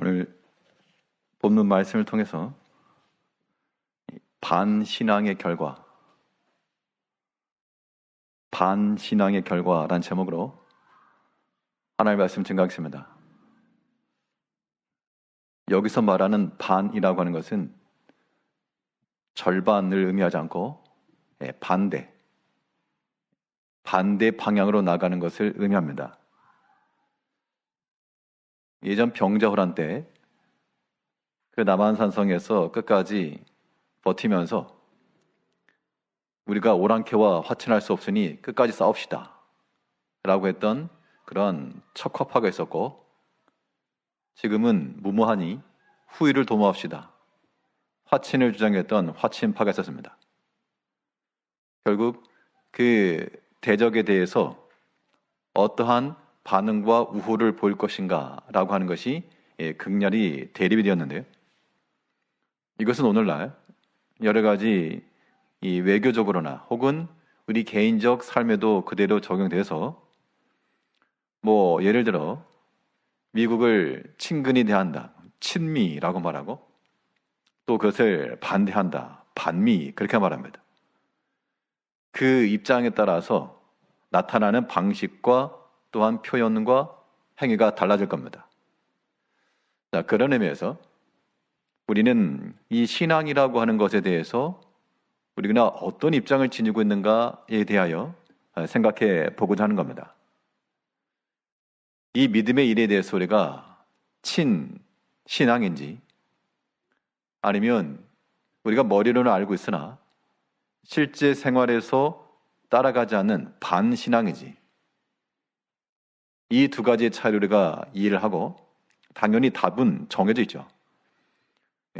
오늘 본문 말씀을 통해서 반신앙의 결과라는 제목으로 하나님의 말씀 증거하겠습니다. 여기서 말하는 반이라고 하는 것은 절반을 의미하지 않고 반대 방향으로 나가는 것을 의미합니다. 예전 병자호란 때 그 남한산성에서 끝까지 버티면서 우리가 오랑캐와 화친할 수 없으니 끝까지 싸웁시다 라고 했던 그런 척화파가 있었고, 지금은 무모하니 후위를 도모합시다, 화친을 주장했던 화친파가 있었습니다. 결국 그 대적에 대해서 어떠한 반응과 우호를 보일 것인가 라고 하는 것이 극렬히 대립이 되었는데요. 이것은 오늘날 여러 가지 이 외교적으로나 혹은 우리 개인적 삶에도 그대로 적용돼서 예를 들어 미국을 친근히 대한다, 친미라고 말하고, 또 그것을 반대한다, 반미, 그렇게 말합니다. 그 입장에 따라서 나타나는 방식과 또한 표현과 행위가 달라질 겁니다. 자, 그런 의미에서 우리는 이 신앙이라고 하는 것에 대해서 우리가 어떤 입장을 지니고 있는가에 대하여 생각해 보고자 하는 겁니다. 이 믿음의 일에 대해서 우리가 친신앙인지, 아니면 우리가 머리로는 알고 있으나 실제 생활에서 따라가지 않는 반신앙인지, 이 두 가지의 차이를 우리가 이해를 하고, 당연히 답은 정해져 있죠.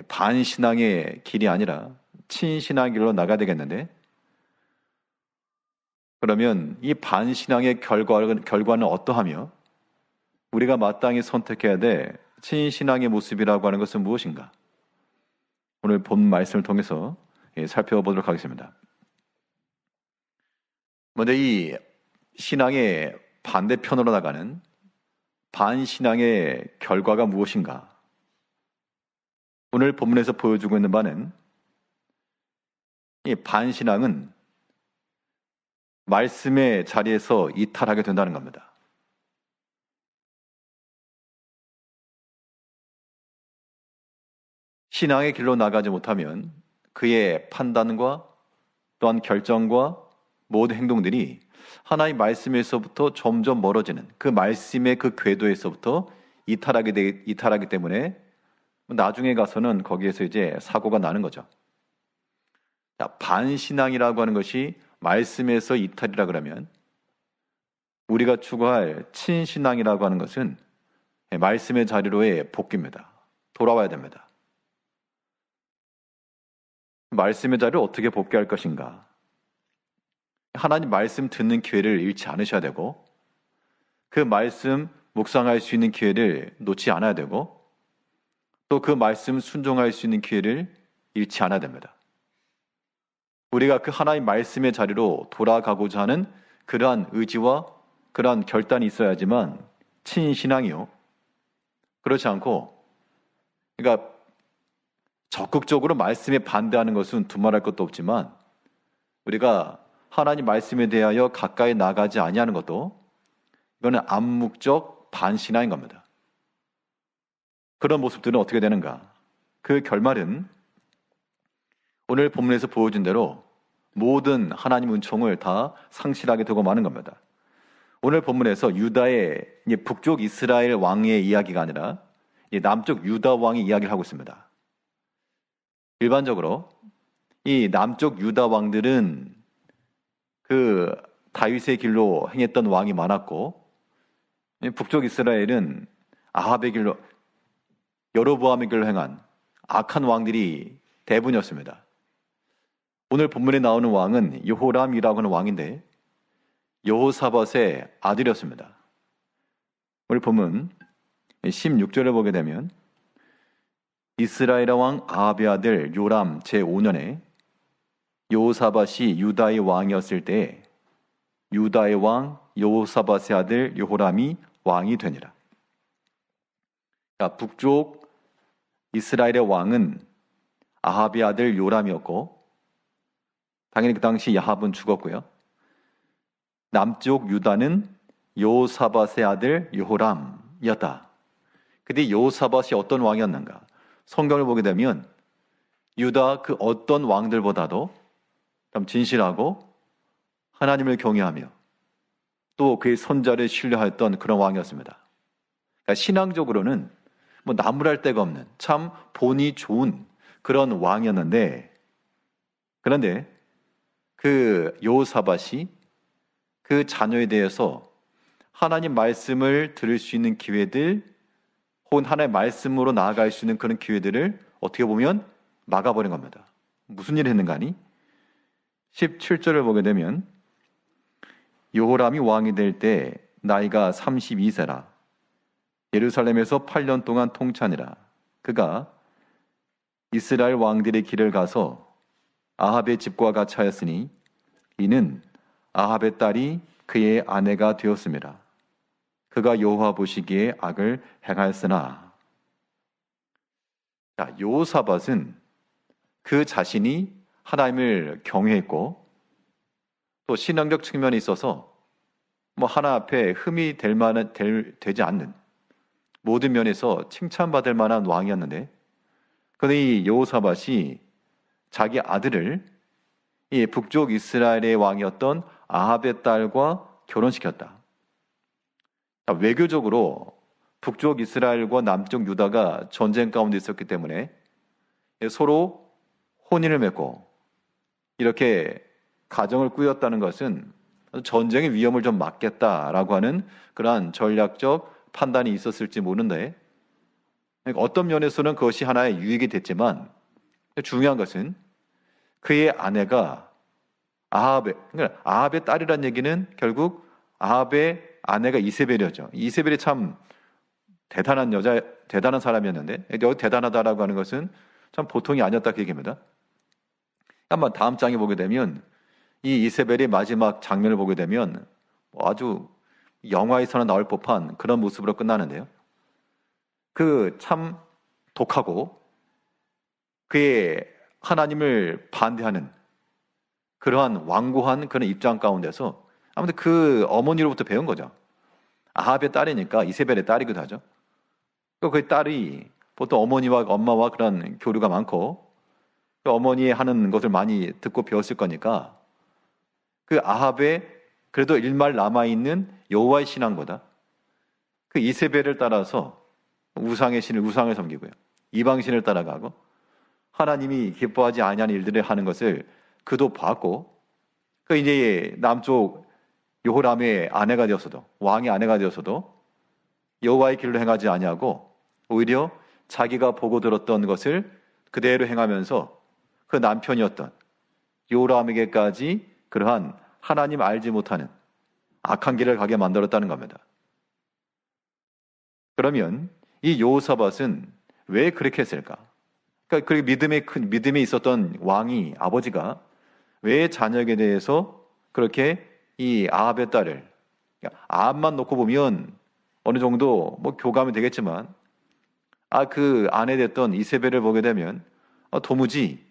반신앙의 길이 아니라 친신앙의 길로 나가야 되겠는데, 그러면 이 반신앙의 결과는 어떠하며 우리가 마땅히 선택해야 될 친신앙의 모습이라고 하는 것은 무엇인가? 오늘 본 말씀을 통해서 살펴보도록 하겠습니다. 먼저 이 신앙의 반대편으로 나가는 반신앙의 결과가 무엇인가? 오늘 본문에서 보여주고 있는 바는 이 반신앙은 말씀의 자리에서 이탈하게 된다는 겁니다. 신앙의 길로 나가지 못하면 그의 판단과 또한 결정과 모든 행동들이 하나님의 말씀에서부터 점점 멀어지는, 그 말씀의 그 궤도에서부터 이탈하기 때문에 나중에 가서는 거기에서 이제 사고가 나는 거죠. 자, 반신앙이라고 하는 것이 말씀에서 이탈이라 그러면 우리가 추구할 친신앙이라고 하는 것은 말씀의 자리로의 복귀입니다. 돌아와야 됩니다. 말씀의 자리를 어떻게 복귀할 것인가? 하나님 말씀 듣는 기회를 잃지 않으셔야 되고, 그 말씀 묵상할 수 있는 기회를 놓지 않아야 되고, 또 그 말씀 순종할 수 있는 기회를 잃지 않아야 됩니다. 우리가 그 하나님 말씀의 자리로 돌아가고자 하는 그러한 의지와 그러한 결단이 있어야지만 친신앙이요. 그렇지 않고, 그러니까 적극적으로 말씀에 반대하는 것은 두말할 것도 없지만, 우리가 하나님 말씀에 대하여 가까이 나가지 아니하는 것도, 이거는 암묵적 반신앙인 겁니다. 그런 모습들은 어떻게 되는가? 그 결말은 오늘 본문에서 보여준 대로 모든 하나님 은총을 다 상실하게 되고 마는 겁니다. 오늘 본문에서 유다의 북쪽 이스라엘 왕의 이야기가 아니라 남쪽 유다 왕의 이야기를 하고 있습니다. 일반적으로 이 남쪽 유다 왕들은 그 다윗의 길로 행했던 왕이 많았고, 북쪽 이스라엘은 아합의 길로, 여로보암의 길로 행한 악한 왕들이 대부분이었습니다. 오늘 본문에 나오는 왕은 여호람이라고 하는 왕인데 여호사밧의 아들이었습니다. 오늘 본문 16절을 보게 되면, 이스라엘 왕 아합의 아들 요람 제5년에 여호사밧이 유다의 왕이었을 때 유다의 왕 여호사밧의 아들 여호람이 왕이 되니라. 북쪽 이스라엘의 왕은 아합의 아들 요람이었고, 당연히 그 당시 야합은 죽었고요. 남쪽 유다는 여호사밧의 아들 여호람이었다. 근데 여호사밧이 어떤 왕이었는가? 성경을 보게 되면 유다 그 어떤 왕들보다도 좀 진실하고 하나님을 경외하며 또 그의 선자를 신뢰하였던 그런 왕이었습니다. 그러니까 신앙적으로는 뭐 나무랄 데가 없는 참 본이 좋은 그런 왕이었는데, 그런데 그 여호사밧이 그 자녀에 대해서 하나님 말씀을 들을 수 있는 기회들, 혹은 하나님의 말씀으로 나아갈 수 있는 그런 기회들을 어떻게 보면 막아버린 겁니다. 무슨 일을 했는가 하니 17절을 보게 되면 여호람이 왕이 될 때 나이가 32세라. 예루살렘에서 8년 동안 통치하니라. 그가 이스라엘 왕들의 길을 가서 아합의 집과 같이 하였으니 이는 아합의 딸이 그의 아내가 되었습니다. 그가 여호와 보시기에 악을 행하였으나. 여호사밧은 그 자신이 하나님을 경외했고 또 신앙적 측면에 있어서 뭐 하나 앞에 흠이 되지 않는 모든 면에서 칭찬받을 만한 왕이었는데, 그런데 이 여호사밧이 자기 아들을 이 북쪽 이스라엘의 왕이었던 아합의 딸과 결혼시켰다. 외교적으로 북쪽 이스라엘과 남쪽 유다가 전쟁 가운데 있었기 때문에 서로 혼인을 맺고 이렇게 가정을 꾸렸다는 것은 전쟁의 위험을 좀 막겠다라고 하는 그러한 전략적 판단이 있었을지 모르는데, 어떤 면에서는 그것이 하나의 유익이 됐지만 중요한 것은 그의 아내가 그러니까 아합의 딸이라는 얘기는 결국 아합의 아내가 이세벨이었죠. 이세벨이 참 대단한 사람이었는데, 여기 대단하다라고 하는 것은 참 보통이 아니었다 그 얘기입니다. 한번 다음 장에 보게 되면 이 이세벨의 마지막 장면을 보게 되면 아주 영화에서나 나올 법한 그런 모습으로 끝나는데요. 그 참 독하고 그의 하나님을 반대하는 그러한 완고한 그런 입장 가운데서 아무튼 그 어머니로부터 배운 거죠. 아합의 딸이니까 이세벨의 딸이기도 하죠. 그 딸이 보통 어머니와 엄마와 그런 교류가 많고 그 어머니의 하는 것을 많이 듣고 배웠을 거니까 그 아합의 그래도 일말 남아있는 여호와의 신앙보다 그 이세벨을 따라서 우상을 섬기고요, 이방신을 따라가고 하나님이 기뻐하지 아니하는 일들을 하는 것을 그도 봤고, 그 이제 남쪽 여호람의 아내가 되었어도, 왕의 아내가 되었어도 여호와의 길로 행하지 아니하고 오히려 자기가 보고 들었던 것을 그대로 행하면서 그 남편이었던 여호람에게까지 그러한 하나님 알지 못하는 악한 길을 가게 만들었다는 겁니다. 그러면 이 여호사밧은 왜 그렇게 했을까? 그러니까 그 믿음에 있었던 왕이, 아버지가 왜 자녀에게 대해서 그렇게 이 아합의 딸을, 아합만 놓고 보면 어느 정도 뭐 교감이 되겠지만 그 아내 됐던 이세벨을 보게 되면 도무지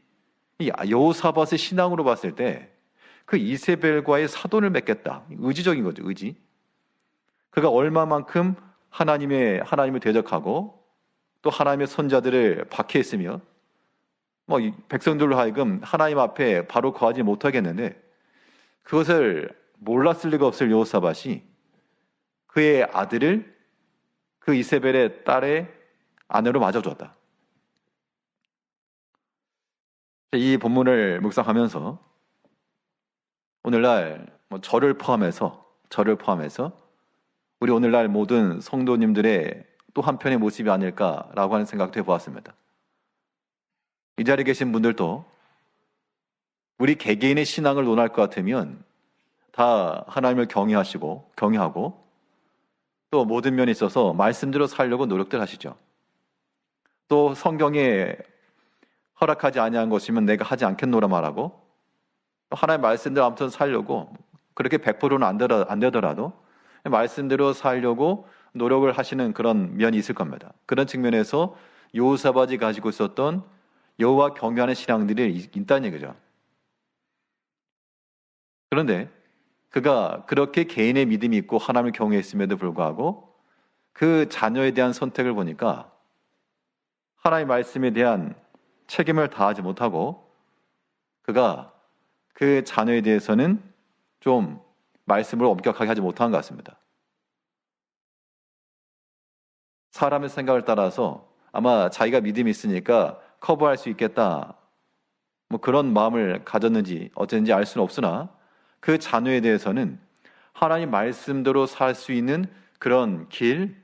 이 여호사밧의 신앙으로 봤을 때 그 이세벨과의 사돈을 맺겠다, 의지적인 거죠, 의지. 그가 얼마만큼 하나님을 대적하고 또 하나님의 선자들을 박해했으며 뭐 백성들로 하여금 하나님 앞에 바로 거하지 못하겠는데, 그것을 몰랐을 리가 없을 여호사밧이 그의 아들을 그 이세벨의 딸의 아내로 맞아주었다. 이 본문을 묵상하면서 오늘날 저를 포함해서 우리 오늘날 모든 성도님들의 또 한편의 모습이 아닐까라고 하는 생각도 해보았습니다. 이 자리에 계신 분들도 우리 개개인의 신앙을 논할 것 같으면 다 하나님을 경외하고 또 모든 면에 있어서 말씀대로 살려고 노력들 하시죠. 또 성경에 허락하지 아니한 것이면 내가 하지 않겠노라 말하고, 하나님의 말씀대로 아무튼 살려고, 그렇게 100%는 안 되더라도 말씀대로 살려고 노력을 하시는 그런 면이 있을 겁니다. 그런 측면에서 여호사밧이 가지고 있었던 여호와 경외하는 신앙들이 있다는 얘기죠. 그런데 그가 그렇게 개인의 믿음이 있고 하나님을 경외했음에도 불구하고 그 자녀에 대한 선택을 보니까 하나님의 말씀에 대한 책임을 다하지 못하고 그가 그 자녀에 대해서는 좀 말씀을 엄격하게 하지 못한 것 같습니다. 사람의 생각을 따라서 아마 자기가 믿음이 있으니까 커버할 수 있겠다, 뭐 그런 마음을 가졌는지 어쨌는지 알 수는 없으나 그 자녀에 대해서는 하나님 말씀대로 살 수 있는 그런 길,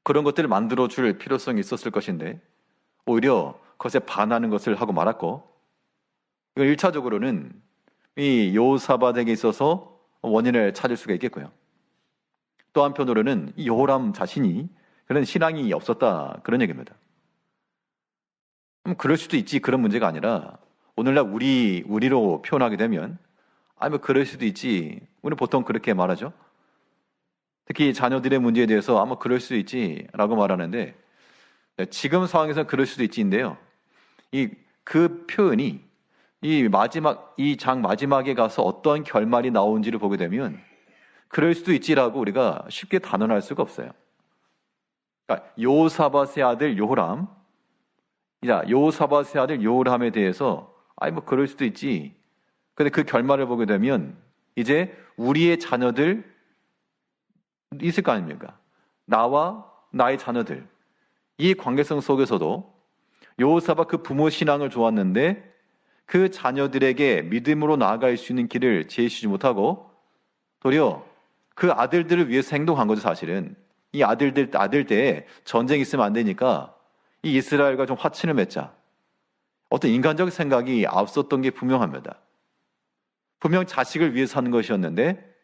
그런 것들을 만들어 줄 필요성이 있었을 것인데 오히려 그것에 반하는 것을 하고 말았고, 이건 1차적으로는 이 여호사밧에게 있어서 원인을 찾을 수가 있겠고요. 또 한편으로는 이 여호람 자신이 그런 신앙이 없었다, 그런 얘기입니다. 그럴 수도 있지, 그런 문제가 아니라 오늘날 우리로 표현하게 되면 뭐 그럴 수도 있지, 우리는 보통 그렇게 말하죠. 특히 자녀들의 문제에 대해서 뭐 그럴 수도 있지 라고 말하는데 지금 상황에서는 그럴 수도 있지인데요, 그 표현이 이 장 마지막에 가서 어떠한 결말이 나오는지를 보게 되면 그럴 수도 있지라고 우리가 쉽게 단언할 수가 없어요. 그러니까 여호사밧의 아들 요호람, 여호사밧의 아들 요호람에 대해서 뭐 그럴 수도 있지. 근데 그 결말을 보게 되면 이제 우리의 자녀들 있을 거 아닙니까? 나와 나의 자녀들, 이 관계성 속에서도 여호사밧 그 부모 신앙을 좋았는데 그 자녀들에게 믿음으로 나아갈 수 있는 길을 제시하지 못하고 도리어 그 아들들을 위해서 행동한 거죠. 사실은 이 아들 때에 전쟁이 있으면 안 되니까 이 이스라엘과 좀 화친을 맺자, 어떤 인간적 생각이 앞섰던 게 분명합니다. 분명 자식을 위해서 하는 것이었는데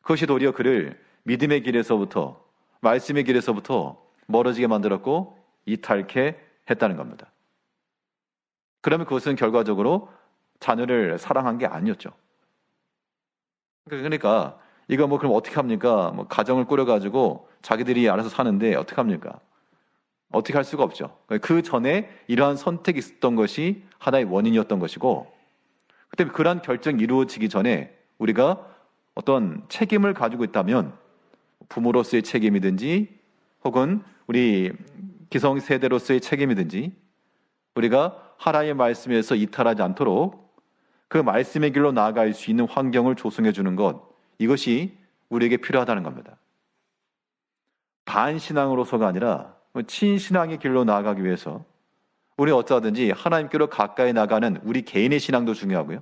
그것이 도리어 그를 믿음의 길에서부터, 말씀의 길에서부터 멀어지게 만들었고 이탈케 했다는 겁니다. 그러면 그것은 결과적으로 자녀를 사랑한 게 아니었죠. 그러니까 이거 그럼 어떻게 합니까? 가정을 꾸려가지고 자기들이 알아서 사는데 어떻게 합니까? 어떻게 할 수가 없죠. 그 전에 이러한 선택이 있었던 것이 하나의 원인이었던 것이고, 그때 그러한 결정이 이루어지기 전에 우리가 어떤 책임을 가지고 있다면 부모로서의 책임이든지 혹은 우리 기성세대로서의 책임이든지 우리가 하나님의 말씀에서 이탈하지 않도록 그 말씀의 길로 나아갈 수 있는 환경을 조성해 주는 것, 이것이 우리에게 필요하다는 겁니다. 반신앙으로서가 아니라 친신앙의 길로 나아가기 위해서 우리 어쩌든지 하나님께로 가까이 나가는 우리 개인의 신앙도 중요하고요.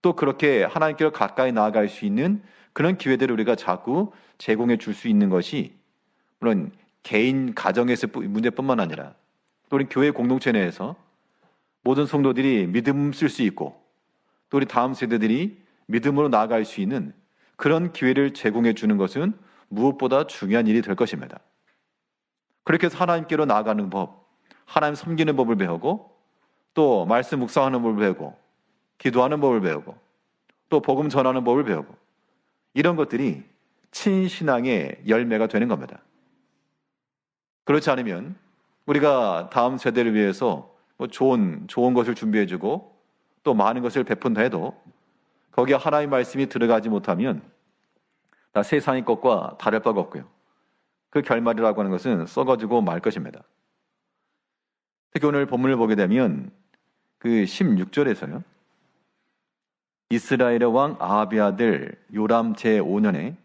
또 그렇게 하나님께로 가까이 나아갈 수 있는 그런 기회들을 우리가 자꾸 제공해 줄 수 있는 것이 물론 개인 가정에서의 문제뿐만 아니라 또 우리 교회 공동체 내에서 모든 성도들이 믿음 쓸 수 있고 또 우리 다음 세대들이 믿음으로 나아갈 수 있는 그런 기회를 제공해 주는 것은 무엇보다 중요한 일이 될 것입니다. 그렇게 해서 하나님께로 나아가는 법, 하나님 섬기는 법을 배우고 또 말씀 묵상하는 법을 배우고 기도하는 법을 배우고 또 복음 전하는 법을 배우고 이런 것들이 친신앙의 열매가 되는 겁니다. 그렇지 않으면 우리가 다음 세대를 위해서 좋은 것을 준비해주고 또 많은 것을 베푼다 해도 거기에 하나님의 말씀이 들어가지 못하면 다 세상의 것과 다를 바가 없고요. 그 결말이라고 하는 것은 썩어지고 말 것입니다. 특히 오늘 본문을 보게 되면 그 16절에서요. 이스라엘의 왕 아합의 아들 요람 제5년에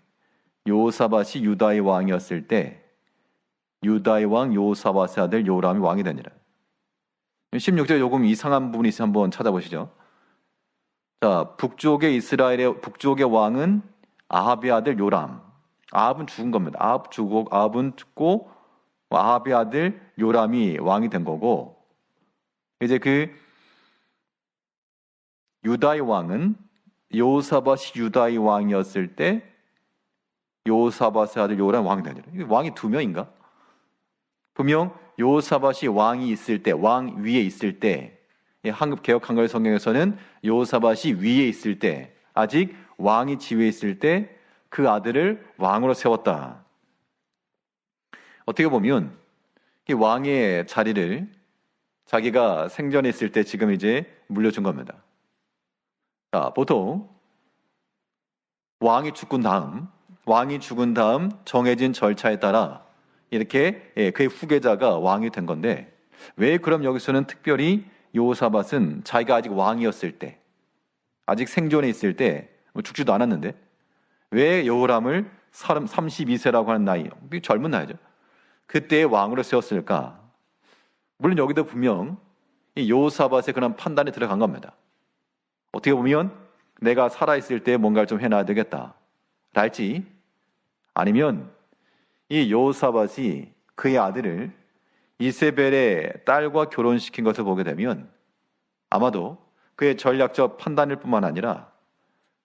여호사밧이 유다의 왕이었을 때 유다의 왕 여호사밧의 아들 요람이 왕이 되니라. 16절 조금 이상한 부분이 있으면 한번 찾아보시죠. 자, 북쪽의 왕은 아합의 아들 요람. 아합은 죽은 겁니다. 아합은 죽고 아합의 아들 요람이 왕이 된 거고, 이제 그 유다의 왕은 여호사밧이 유다의 왕이었을 때 여호사밧의 아들 요람 왕이 되니라. 왕이 두 명인가? 분명 여호사밧이 왕이 있을 때, 왕 위에 있을 때, 한국 개역 한글 성경에서는 여호사밧이 위에 있을 때, 아직 왕이 지위에 있을 때 그 아들을 왕으로 세웠다. 어떻게 보면 이 왕의 자리를 자기가 생전에 있을 때 지금 이제 물려준 겁니다. 자, 보통 왕이 죽은 다음 정해진 절차에 따라 이렇게 그의 후계자가 왕이 된 건데, 왜 그럼 여기서는 특별히 여호사밧은 자기가 아직 왕이었을 때, 아직 생존에 있을 때, 죽지도 않았는데 왜 여호람을 32세라고 하는 나이, 젊은 나이죠, 그때의 왕으로 세웠을까? 물론 여기도 분명 이 여호사밧의 그런 판단이 들어간 겁니다. 어떻게 보면 내가 살아있을 때 뭔가를 좀 해놔야 되겠다 랄지, 아니면 이 여호사밧이 그의 아들을 이세벨의 딸과 결혼시킨 것을 보게 되면 아마도 그의 전략적 판단일 뿐만 아니라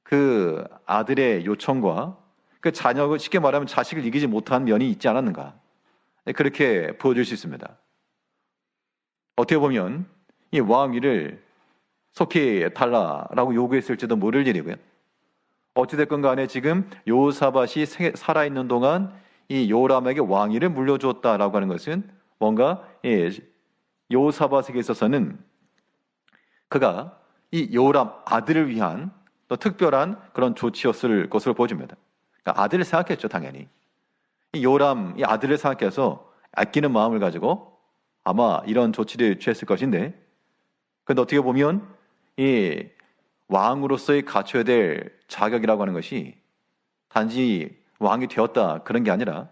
그 아들의 요청과 그 자녀를, 쉽게 말하면 자식을 이기지 못한 면이 있지 않았는가, 그렇게 보여줄 수 있습니다. 어떻게 보면 이 왕위를 속히 달라라고 요구했을지도 모를 일이고요. 어찌됐건 간에 지금 여호사밧이 살아있는 동안 이 요람에게 왕위를 물려줬다라고 하는 것은 뭔가 여호사밧에게 있어서는 그가 이 요람 아들을 위한 또 특별한 그런 조치였을 것으로 보여집니다. 그러니까 아들을 생각했죠, 당연히. 이 요람, 이 아들을 생각해서 아끼는 마음을 가지고 아마 이런 조치를 취했을 것인데, 그런데 어떻게 보면 이 왕으로서의 갖춰야 될 자격이라고 하는 것이 단지 왕이 되었다 그런 게 아니라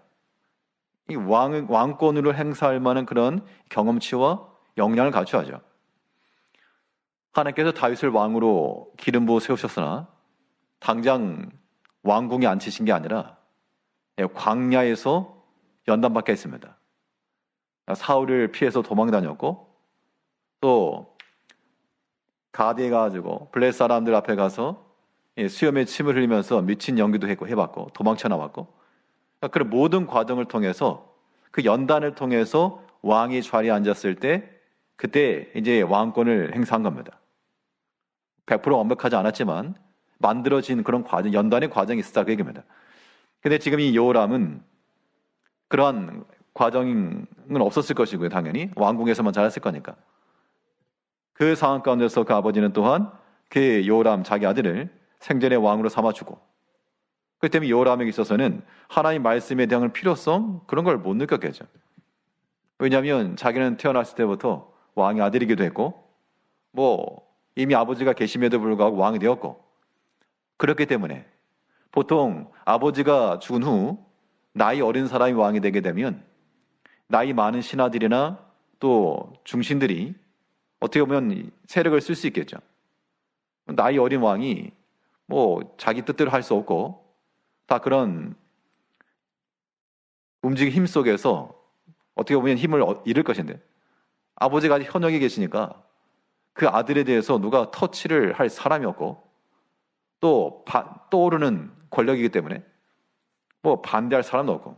이 왕권으로 행사할 만한 그런 경험치와 역량을 갖춰야죠. 하나님께서 다윗을 왕으로 기름 부어 세우셨으나 당장 왕궁에 앉히신 게 아니라 광야에서 연단받게 했습니다. 사울을 피해서 도망 다녔고, 또 가드에 가가지고 블레 사람들 앞에 가서 수염에 침을 흘리면서 미친 연기도 해봤고 도망쳐 나왔고, 그런 모든 과정을 통해서 그 연단을 통해서 왕이 자리에 앉았을 때 그때 이제 왕권을 행사한 겁니다. 100% 완벽하지 않았지만 만들어진 그런 과정, 연단의 과정이 있었다 그 얘기입니다. 근데 지금 이 여호람은 그러한 과정은 없었을 것이고요. 당연히 왕궁에서만 자랐을 거니까. 그 상황 가운데서 그 아버지는 또한 그 여호람 자기 아들을 생전의 왕으로 삼아주고, 그렇기 때문에 여호람에게 있어서는 하나님 말씀에 대한 필요성, 그런 걸 못 느꼈겠죠. 왜냐하면 자기는 태어났을 때부터 왕의 아들이기도 했고, 이미 아버지가 계심에도 불구하고 왕이 되었고, 그렇기 때문에 보통 아버지가 죽은 후 나이 어린 사람이 왕이 되게 되면 나이 많은 신하들이나 또 중신들이 어떻게 보면 세력을 쓸 수 있겠죠. 나이 어린 왕이 자기 뜻대로 할 수 없고 다 그런 움직임 힘 속에서 어떻게 보면 힘을 잃을 것인데, 아버지가 아직 현역에 계시니까 그 아들에 대해서 누가 터치를 할 사람이 없고 또 떠오르는 권력이기 때문에 반대할 사람도 없고,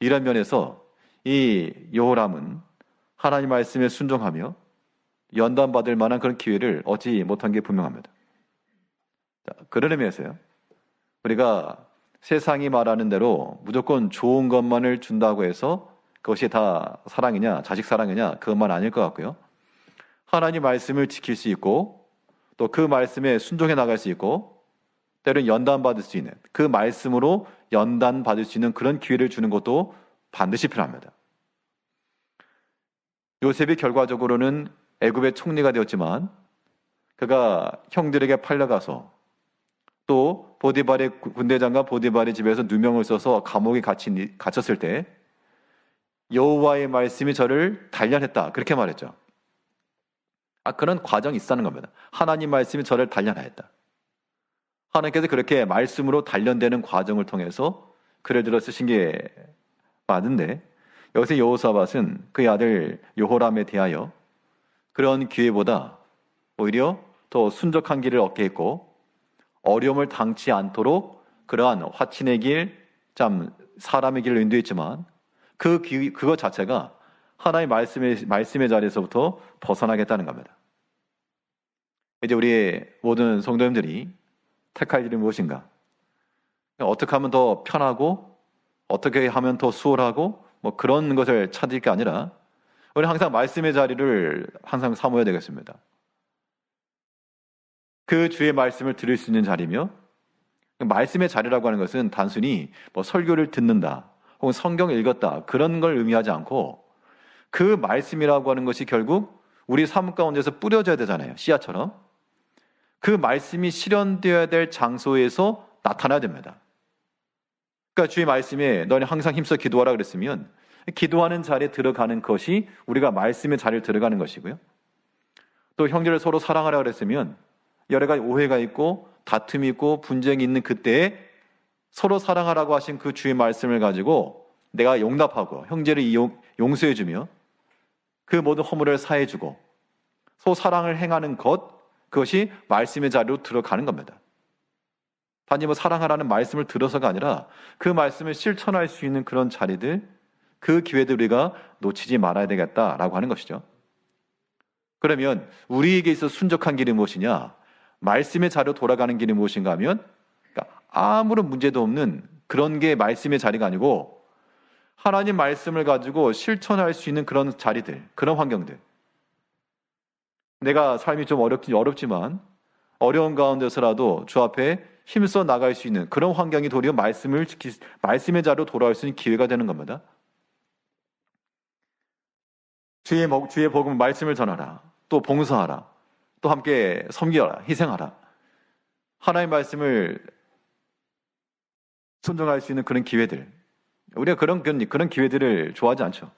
이런 면에서 이 여호람은 하나님 말씀에 순종하며 연단받을 만한 그런 기회를 얻지 못한 게 분명합니다. 그런 의미에서요, 우리가 세상이 말하는 대로 무조건 좋은 것만을 준다고 해서 그것이 다 사랑이냐, 자식 사랑이냐, 그것만 아닐 것 같고요. 하나님 말씀을 지킬 수 있고 또 그 말씀에 순종해 나갈 수 있고, 때로는 연단받을 수 있는, 그 말씀으로 연단받을 수 있는 그런 기회를 주는 것도 반드시 필요합니다. 요셉이 결과적으로는 애굽의 총리가 되었지만 그가 형들에게 팔려가서 또 보디발의 군대장관 보디발의 집에서 누명을 써서 감옥에 갇혔을 때 여호와의 말씀이 저를 단련했다, 그렇게 말했죠. 그런 과정이 있다는 겁니다. 하나님 말씀이 저를 단련하였다. 하나님께서 그렇게 말씀으로 단련되는 과정을 통해서 글을 들어 쓰신 게 맞는데, 여기서 여호사밧은 그의 아들 여호람에 대하여 그런 기회보다 오히려 더 순적한 길을 얻게 했고, 어려움을 당치 않도록 그러한 화친의 길, 사람의 길을 인도했지만 그것 자체가 하나의 말씀의 자리에서부터 벗어나겠다는 겁니다. 이제 우리 모든 성도님들이 택할 일이 무엇인가? 어떻게 하면 더 편하고, 어떻게 하면 더 수월하고, 뭐 그런 것을 찾을 게 아니라 우리 항상 말씀의 자리를 항상 삼아야 되겠습니다. 그 주의 말씀을 들을 수 있는 자리며, 말씀의 자리라고 하는 것은 단순히 뭐 설교를 듣는다 혹은 성경을 읽었다 그런 걸 의미하지 않고, 그 말씀이라고 하는 것이 결국 우리 삶 가운데서 뿌려져야 되잖아요. 씨앗처럼. 그 말씀이 실현되어야 될 장소에서 나타나야 됩니다. 그러니까 주의 말씀에 너는 항상 힘써 기도하라 그랬으면, 기도하는 자리에 들어가는 것이 우리가 말씀의 자리에 들어가는 것이고요. 또 형제를 서로 사랑하라 그랬으면 여러 가지 오해가 있고 다툼이 있고 분쟁이 있는 그때에 서로 사랑하라고 하신 그 주의 말씀을 가지고 내가 용납하고 형제를 용서해주며 그 모든 허물을 사해주고 서로 사랑을 행하는 것, 그것이 말씀의 자리로 들어가는 겁니다. 단지 뭐 사랑하라는 말씀을 들어서가 아니라 그 말씀을 실천할 수 있는 그런 자리들, 그 기회들 우리가 놓치지 말아야 되겠다라고 하는 것이죠. 그러면 우리에게 있어 순적한 길이 무엇이냐? 말씀의 자리로 돌아가는 길이 무엇인가 하면, 그러니까 아무런 문제도 없는 그런 게 말씀의 자리가 아니고 하나님 말씀을 가지고 실천할 수 있는 그런 자리들, 그런 환경들. 내가 삶이 좀 어렵지만 어려운 가운데서라도 주 앞에 힘써 나갈 수 있는 그런 환경이 도리어 말씀의 자리로 돌아올 수 있는 기회가 되는 겁니다. 주의 복음 말씀을 전하라. 또 봉사하라. 또 함께 섬겨라. 희생하라. 하나님의 말씀을 순종할 수 있는 그런 기회들. 우리가 그런 기회들을 좋아하지 않죠.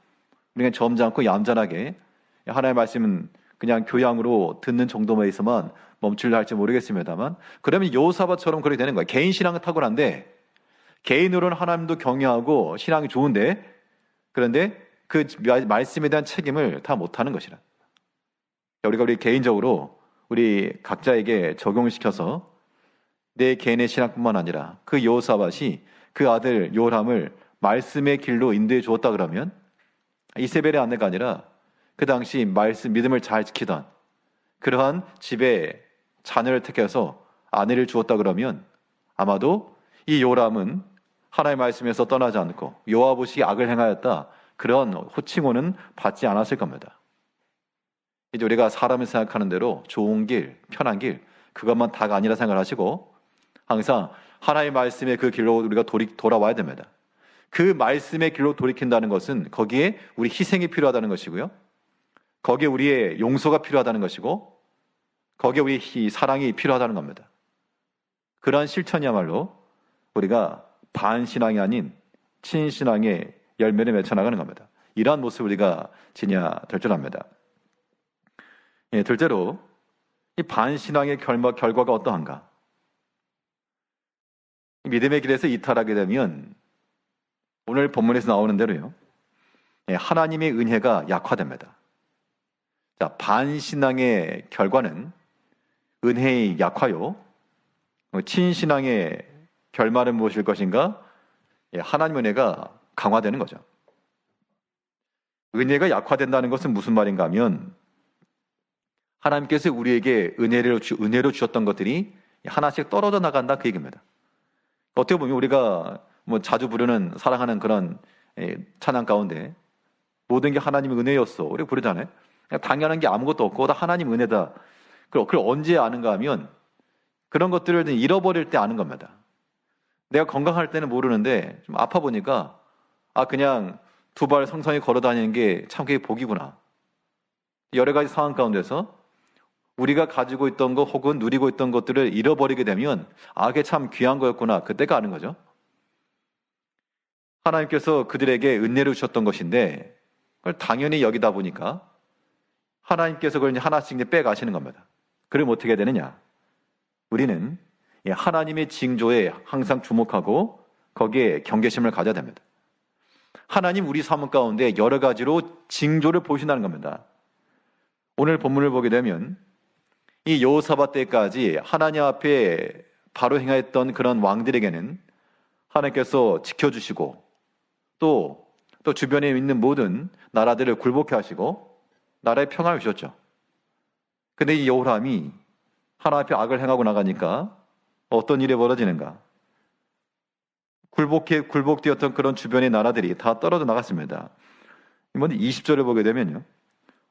우리가 점잖고 얌전하게 하나님의 말씀은 그냥 교양으로 듣는 정도만 있어만 멈출려 할지 모르겠습니다만, 그러면 여호사밧처럼 그렇게 되는 거예요. 개인 신앙은 탁월한데, 개인으로는 하나님도 경외하고 신앙이 좋은데, 그런데 그 말씀에 대한 책임을 다 못하는 것이라. 우리 개인적으로 우리 각자에게 적용을 시켜서 내 개인의 신앙뿐만 아니라 그 여호사밧이 그 아들 요람을 말씀의 길로 인도해 주었다 그러면, 이세벨의 아내가 아니라 그 당시 믿음을 잘 지키던 그러한 집에 자녀를 택해서 아내를 주었다 그러면, 아마도 이 요람은 하나님의 말씀에서 떠나지 않고 여호와봇이 악을 행하였다, 그런 호칭어는 받지 않았을 겁니다. 이제 우리가 사람을 생각하는 대로 좋은 길, 편한 길, 그것만 다가 아니라 생각하시고 항상 하나님의 말씀의 그 길로 우리가 돌아와야 됩니다. 그 말씀의 길로 돌이킨다는 것은 거기에 우리 희생이 필요하다는 것이고요. 거기에 우리의 용서가 필요하다는 것이고, 거기에 우리 사랑이 필요하다는 겁니다. 그러한 실천이야말로 우리가 반신앙이 아닌 친신앙의 열매를 맺혀나가는 겁니다. 이러한 모습을 우리가 지녀야 될 줄 압니다. 둘째로 이 반신앙의 결과가 어떠한가? 믿음의 길에서 이탈하게 되면 오늘 본문에서 나오는 대로요, 하나님의 은혜가 약화됩니다. 자, 반신앙의 결과는 은혜의 약화요. 친신앙의 결말은 무엇일 것인가? 하나님 은혜가 강화되는 거죠. 은혜가 약화된다는 것은 무슨 말인가 하면, 하나님께서 우리에게 은혜로 주셨던 것들이 하나씩 떨어져 나간다, 그 얘기입니다. 어떻게 보면 우리가 뭐 자주 부르는 사랑하는 그런 찬양 가운데 모든 게 하나님의 은혜였어, 우리 부르잖아요. 당연한 게 아무것도 없고 다 하나님 은혜다. 그걸 언제 아는가 하면 그런 것들을 잃어버릴 때 아는 겁니다. 내가 건강할 때는 모르는데 좀 아파 보니까 그냥 두 발 성성히 걸어 다니는 게 참 그게 복이구나. 여러 가지 상황 가운데서 우리가 가지고 있던 것 혹은 누리고 있던 것들을 잃어버리게 되면 그게 참 귀한 거였구나, 그때가 아는 거죠. 하나님께서 그들에게 은혜를 주셨던 것인데 그걸 당연히 여기다 보니까 하나님께서 그걸 하나씩 빼가시는 겁니다. 그럼 어떻게 되느냐? 우리는 하나님의 징조에 항상 주목하고 거기에 경계심을 가져야 됩니다. 하나님 우리 삶 가운데 여러 가지로 징조를 보신다는 겁니다. 오늘 본문을 보게 되면 이 여호사밧 때까지 하나님 앞에 바로 행하였던 그런 왕들에게는 하나님께서 지켜주시고 또 주변에 있는 모든 나라들을 굴복해 하시고 나라에 평화를 주셨죠. 근데 이 여호람이 하나님 앞에 악을 행하고 나가니까 어떤 일이 벌어지는가? 굴복되었던 그런 주변의 나라들이 다 떨어져 나갔습니다. 이번 20절을 보게 되면요,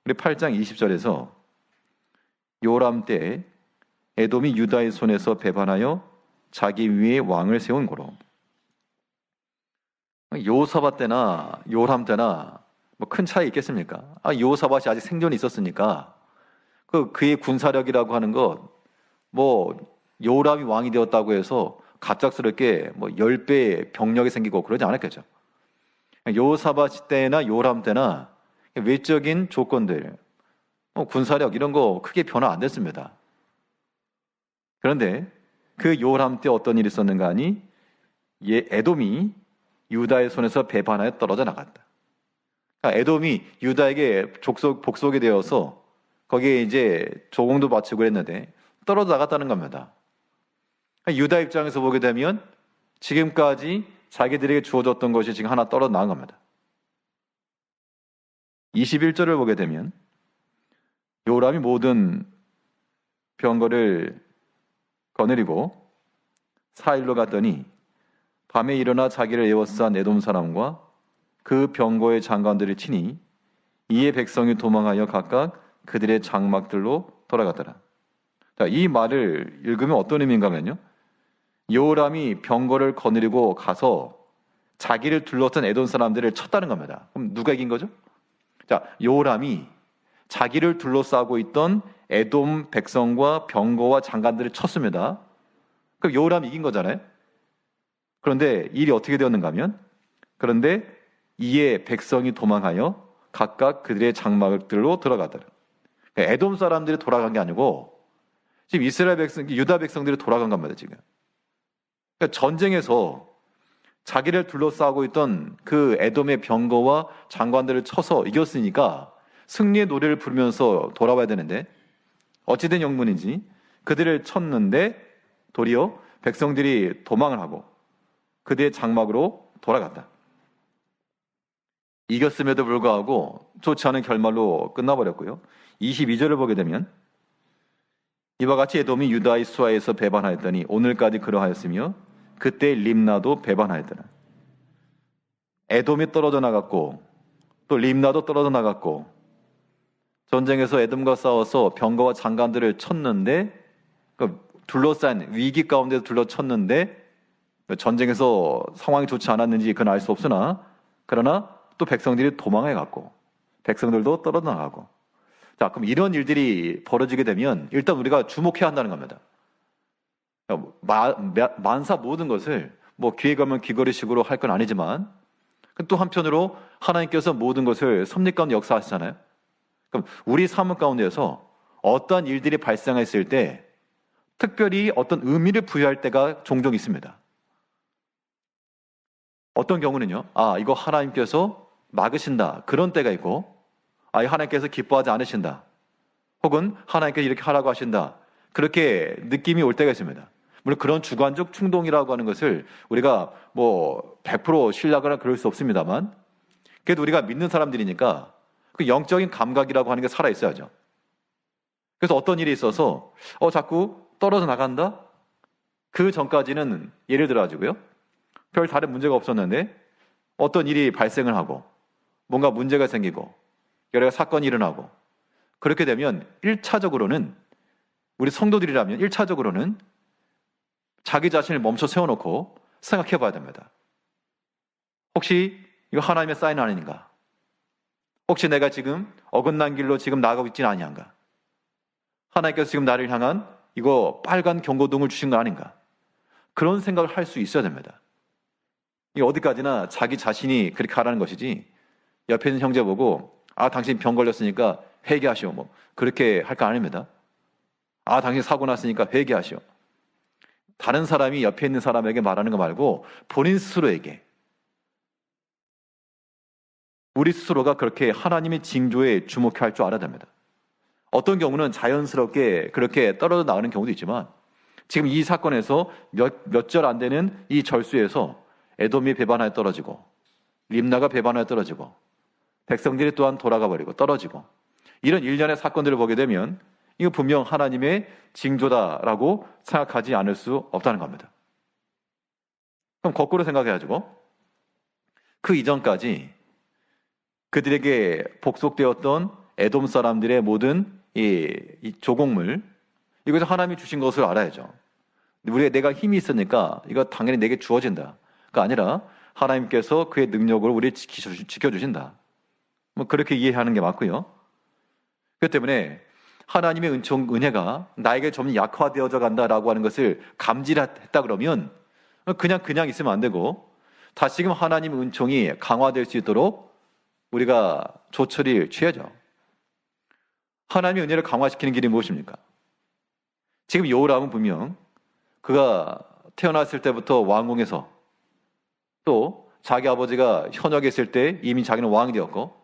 우리 8장 20절에서 요람 때 에돔이 유다의 손에서 배반하여 자기 위에 왕을 세운 고로. 여호사밧 때나 요람 때나 뭐 큰 차이 있겠습니까? 여호사밧이 아직 생존이 있었으니까 그의 군사력이라고 하는 것, 뭐 요람이 왕이 되었다고 해서 갑작스럽게 뭐 10배의 병력이 생기고 그러지 않았겠죠. 여호사밧 때나 요람 때나 외적인 조건들, 군사력 이런 거 크게 변화 안 됐습니다. 그런데 그 요람 때 어떤 일이 있었는가 하니 에돔이 유다의 손에서 배반하여 떨어져 나갔다. 그러니까 에돔이 유다에게 복속이 되어서 거기에 이제 조공도 바치고 그랬는데 떨어져 나갔다는 겁니다. 그러니까 유다 입장에서 보게 되면 지금까지 자기들에게 주어졌던 것이 지금 하나 떨어져 나간 겁니다. 21절을 보게 되면 요람이 모든 병거를 거느리고 사일로 갔더니 밤에 일어나 자기를 에워싼 에돔 사람과 그 병거의 장관들을 치니 이에 백성이 도망하여 각각 그들의 장막들로 돌아갔더라. 자, 이 말을 읽으면 어떤 의미인가 하면요, 요람이 병거를 거느리고 가서 자기를 둘러싼 에돔 사람들을 쳤다는 겁니다. 그럼 누가 이긴 거죠? 자, 요람이 자기를 둘러싸고 있던 에돔 백성과 병거와 장관들을 쳤습니다. 그럼 요람이 이긴 거잖아요. 그런데 일이 어떻게 되었는가 하면, 그런데 이에 백성이 도망하여 각각 그들의 장막들로 들어가더라. 그러니까 에돔 사람들이 돌아간 게 아니고 지금 이스라엘 백성, 유다 백성들이 돌아간 겁니다. 지금. 그러니까 전쟁에서 자기를 둘러싸고 있던 그 에돔의 병거와 장관들을 쳐서 이겼으니까 승리의 노래를 부르면서 돌아와야 되는데 어찌된 영문인지 그들을 쳤는데 도리어 백성들이 도망을 하고 그들의 장막으로 돌아갔다. 이겼음에도 불구하고 좋지 않은 결말로 끝나버렸고요. 22절을 보게 되면 이와 같이 에돔이 유다의 수하에서 배반하였더니 오늘까지 그러하였으며 그때 림나도 배반하였더라. 에돔이 떨어져 나갔고 또 림나도 떨어져 나갔고 전쟁에서 에돔과 싸워서 병거와 장관들을 쳤는데 둘러싼 위기 가운데 둘러쳤는데 전쟁에서 상황이 좋지 않았는지 그건 알 수 없으나 그러나 또 백성들이 도망해 갔고 백성들도 떨어져 나가고. 자, 그럼 이런 일들이 벌어지게 되면 일단 우리가 주목해야 한다는 겁니다. 만사 모든 것을 뭐 귀에 가면 귀걸이식으로 할 건 아니지만 또 한편으로 하나님께서 모든 것을 섭리 가운데 역사하시잖아요. 그럼 우리 삶 가운데에서 어떠한 일들이 발생했을 때 특별히 어떤 의미를 부여할 때가 종종 있습니다. 어떤 경우는요, 이거 하나님께서 막으신다 그런 때가 있고, 하나님께서 기뻐하지 않으신다 혹은 하나님께서 이렇게 하라고 하신다 그렇게 느낌이 올 때가 있습니다. 물론 그런 주관적 충동이라고 하는 것을 우리가 뭐 100% 신뢰하거나 그럴 수 없습니다만 그래도 우리가 믿는 사람들이니까 그 영적인 감각이라고 하는 게 살아있어야죠. 그래서 어떤 일이 있어서 자꾸 떨어져 나간다? 그 전까지는 예를 들어가지고요, 별 다른 문제가 없었는데 어떤 일이 발생을 하고 뭔가 문제가 생기고 여러 가지 사건이 일어나고 그렇게 되면 1차적으로는 우리 성도들이라면 1차적으로는 자기 자신을 멈춰 세워놓고 생각해 봐야 됩니다. 혹시 이거 하나님의 사인 아닌가? 혹시 내가 지금 어긋난 길로 지금 나가고 있지는 아니한가? 하나님께서 지금 나를 향한 이거 빨간 경고등을 주신 거 아닌가? 그런 생각을 할 수 있어야 됩니다. 이게 어디까지나 자기 자신이 그렇게 하라는 것이지 옆에 있는 형제 보고 당신 병 걸렸으니까 회개하시오 뭐 그렇게 할 거 아닙니다. 당신 사고 났으니까 회개하시오. 다른 사람이 옆에 있는 사람에게 말하는 거 말고 본인 스스로에게, 우리 스스로가 그렇게 하나님의 징조에 주목할 줄 알아야 됩니다. 어떤 경우는 자연스럽게 그렇게 떨어져 나가는 경우도 있지만 지금 이 사건에서 몇 절 안 되는 이 절수에서 에돔이 배반하여 떨어지고 림나가 배반하여 떨어지고 백성들이 또한 돌아가 버리고 떨어지고 이런 일련의 사건들을 보게 되면 이거 분명 하나님의 징조다라고 생각하지 않을 수 없다는 겁니다. 그럼 거꾸로 생각해가지고 그 이전까지 그들에게 복속되었던 에돔 사람들의 모든 이 조공물, 이것을 하나님이 주신 것을 알아야죠. 내가 힘이 있으니까 이거 당연히 내게 주어진다. 가 아니라 하나님께서 그의 능력으로 우리를 지켜주신다. 뭐 그렇게 이해하는 게 맞고요. 그렇기 때문에 하나님의 은혜가 나에게 좀 약화되어져 간다라고 하는 것을 감지했다 그러면 그냥 있으면 안 되고 다시금 하나님의 은총이 강화될 수 있도록 우리가 조처를 취하죠. 하나님의 은혜를 강화시키는 길이 무엇입니까? 지금 여호람은 분명 그가 태어났을 때부터 왕궁에서 또 자기 아버지가 현역에 있을 때 이미 자기는 왕이 되었고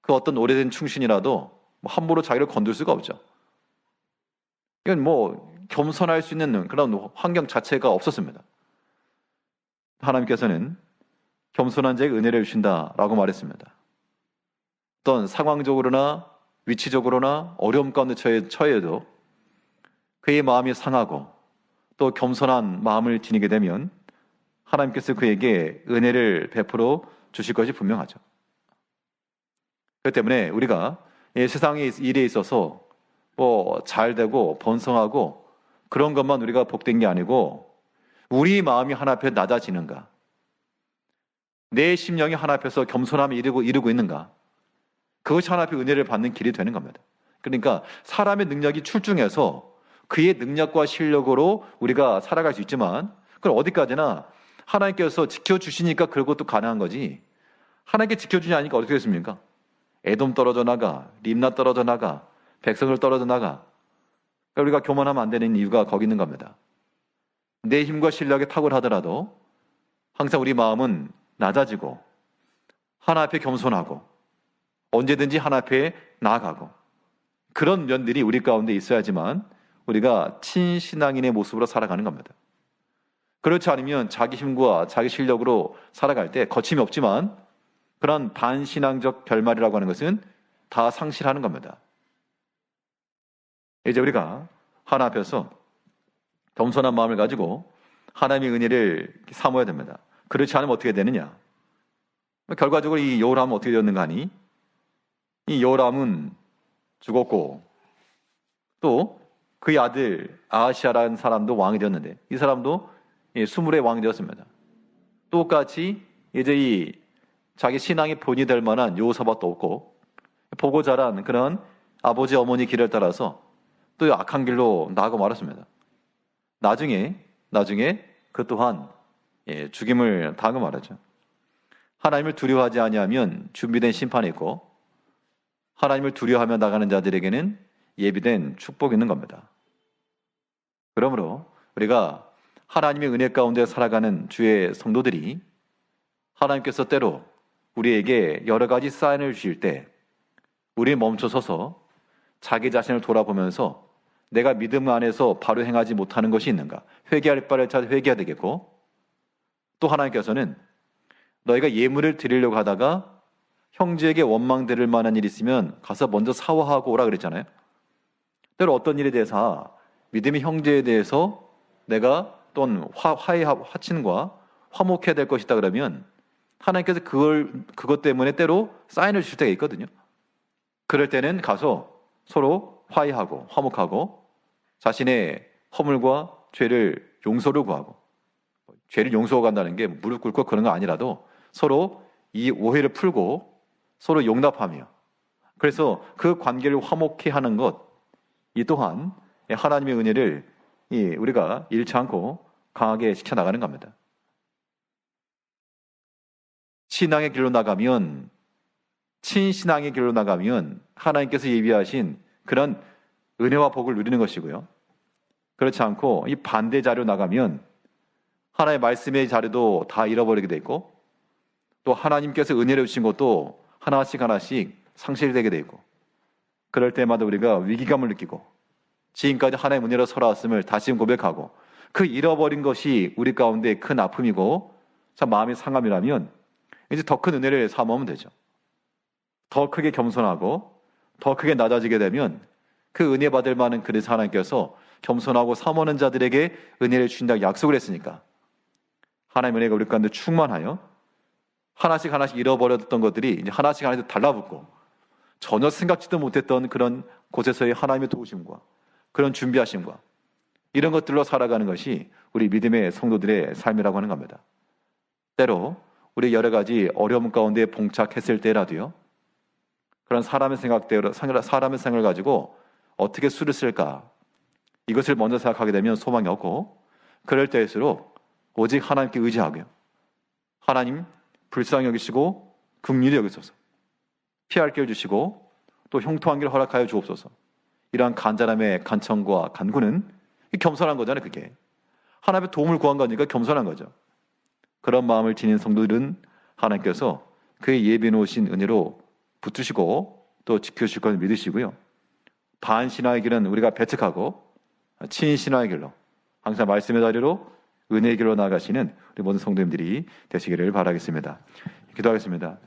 그 어떤 오래된 충신이라도 함부로 자기를 건들 수가 없죠. 이건 겸손할 수 있는 그런 환경 자체가 없었습니다. 하나님께서는 겸손한 자에게 은혜를 주신다라고 말했습니다. 어떤 상황적으로나 위치적으로나 어려움 가운데 처해도 그의 마음이 상하고 또 겸손한 마음을 지니게 되면 하나님께서 그에게 은혜를 베풀어 주실 것이 분명하죠. 그렇기 때문에 우리가 이 세상의 일에 있어서 잘 되고 번성하고 그런 것만 우리가 복된 게 아니고 우리 마음이 하나 앞에 낮아지는가, 내 심령이 하나 앞에서 겸손함을 이루고 있는가, 그것이 하나 앞에 은혜를 받는 길이 되는 겁니다. 그러니까 사람의 능력이 출중해서 그의 능력과 실력으로 우리가 살아갈 수 있지만 그건 어디까지나 하나님께서 지켜주시니까 그런 것도 가능한 거지, 하나님께 지켜주지 않으니까 어떻게 됐습니까? 에돔 떨어져 나가, 림나 떨어져 나가, 백성을 떨어져 나가. 그러니까 우리가 교만하면 안 되는 이유가 거기 있는 겁니다. 내 힘과 실력에 탁월하더라도 항상 우리 마음은 낮아지고 하나 앞에 겸손하고 언제든지 하나 앞에 나아가고 그런 면들이 우리 가운데 있어야지만 우리가 친신앙인의 모습으로 살아가는 겁니다. 그렇지 않으면 자기 힘과 자기 실력으로 살아갈 때 거침이 없지만 그런 반신앙적 결말이라고 하는 것은 다 상실하는 겁니다. 이제 우리가 하나 앞에서 겸손한 마음을 가지고 하나님의 은혜를 사모해야 됩니다. 그렇지 않으면 어떻게 되느냐? 결과적으로 이 여호람은 어떻게 되었는가 하니 이 여호람은 죽었고 또 그의 아들 아하시아라는 사람도 왕이 되었는데 이 사람도 수물의 왕이 되었습니다. 똑같이 이제 이 자기 신앙의 본이 될 만한 여호사밧도 없고 보고 자란 그런 아버지 어머니 길을 따라서 또 악한 길로 나아가 말았습니다. 나중에 그 또한 죽임을 당하고 말하죠. 하나님을 두려워하지 아니하면 준비된 심판이 있고 하나님을 두려워하며 나가는 자들에게는 예비된 축복이 있는 겁니다. 그러므로 우리가 하나님의 은혜 가운데 살아가는 주의 성도들이 하나님께서 때로 우리에게 여러 가지 사인을 주실 때 우리 멈춰서서 자기 자신을 돌아보면서 내가 믿음 안에서 바로 행하지 못하는 것이 있는가, 회개할 바를 찾아 회개해야 되겠고, 또 하나님께서는 너희가 예물을 드리려고 하다가 형제에게 원망될 만한 일이 있으면 가서 먼저 사과하고 오라 그랬잖아요. 때로 어떤 일에 대해서 믿음의 형제에 대해서 내가 또는 화친과 화목해야 될 것이다 그러면 하나님께서 그것 때문에 때로 사인을 주실 때가 있거든요. 그럴 때는 가서 서로 화해하고 화목하고 자신의 허물과 죄를 용서를 구하고, 죄를 용서하고 간다는 게 무릎 꿇고 그런 거 아니라도 서로 이 오해를 풀고 서로 용납하며 그래서 그 관계를 화목해 하는 것, 이 또한 하나님의 은혜를 우리가 잃지 않고 강하게 지켜나가는 겁니다. 신앙의 길로 나가면, 친신앙의 길로 나가면 하나님께서 예비하신 그런 은혜와 복을 누리는 것이고요. 그렇지 않고 이 반대 자리로 나가면 하나님의 말씀의 자리도 다 잃어버리게 돼 있고 또 하나님께서 은혜를 주신 것도 하나씩 상실되게 돼 있고 그럴 때마다 우리가 위기감을 느끼고 지금까지 하나님의 은혜로 살아왔음을 다시 고백하고 그 잃어버린 것이 우리 가운데 큰 아픔이고 참 마음의 상함이라면 이제 더 큰 은혜를 사모하면 되죠. 더 크게 겸손하고 더 크게 낮아지게 되면 그 은혜 받을 만한 그래서 하나님께서 겸손하고 사모하는 자들에게 은혜를 주신다고 약속을 했으니까 하나님의 은혜가 우리 가운데 충만하여 하나씩 잃어버렸던 것들이 이제 하나씩 달라붙고 전혀 생각지도 못했던 그런 곳에서의 하나님의 도우심과 그런 준비하심과 이런 것들로 살아가는 것이 우리 믿음의 성도들의 삶이라고 하는 겁니다. 때로 우리 여러 가지 어려움 가운데 봉착했을 때라도요, 그런 사람의 생각을 가지고 어떻게 수를 쓸까, 이것을 먼저 생각하게 되면 소망이 없고, 그럴 때일수록 오직 하나님께 의지하고요, 하나님 불쌍히 여기시고 긍휼히 여기소서, 피할 길 주시고 또 형통한 길 허락하여 주옵소서, 이러한 간절함의 간청과 간구는 겸손한 거잖아요. 그게 하나님의 도움을 구한 거니까 겸손한 거죠. 그런 마음을 지닌 성도들은 하나님께서 그의 예비해 놓으신 은혜로 붙드시고 또 지켜주실 것을 믿으시고요, 반신화의 길은 우리가 배척하고 친신화의 길로 항상 말씀의 자리로 은혜의 길로 나아가시는 우리 모든 성도님들이 되시기를 바라겠습니다. 기도하겠습니다.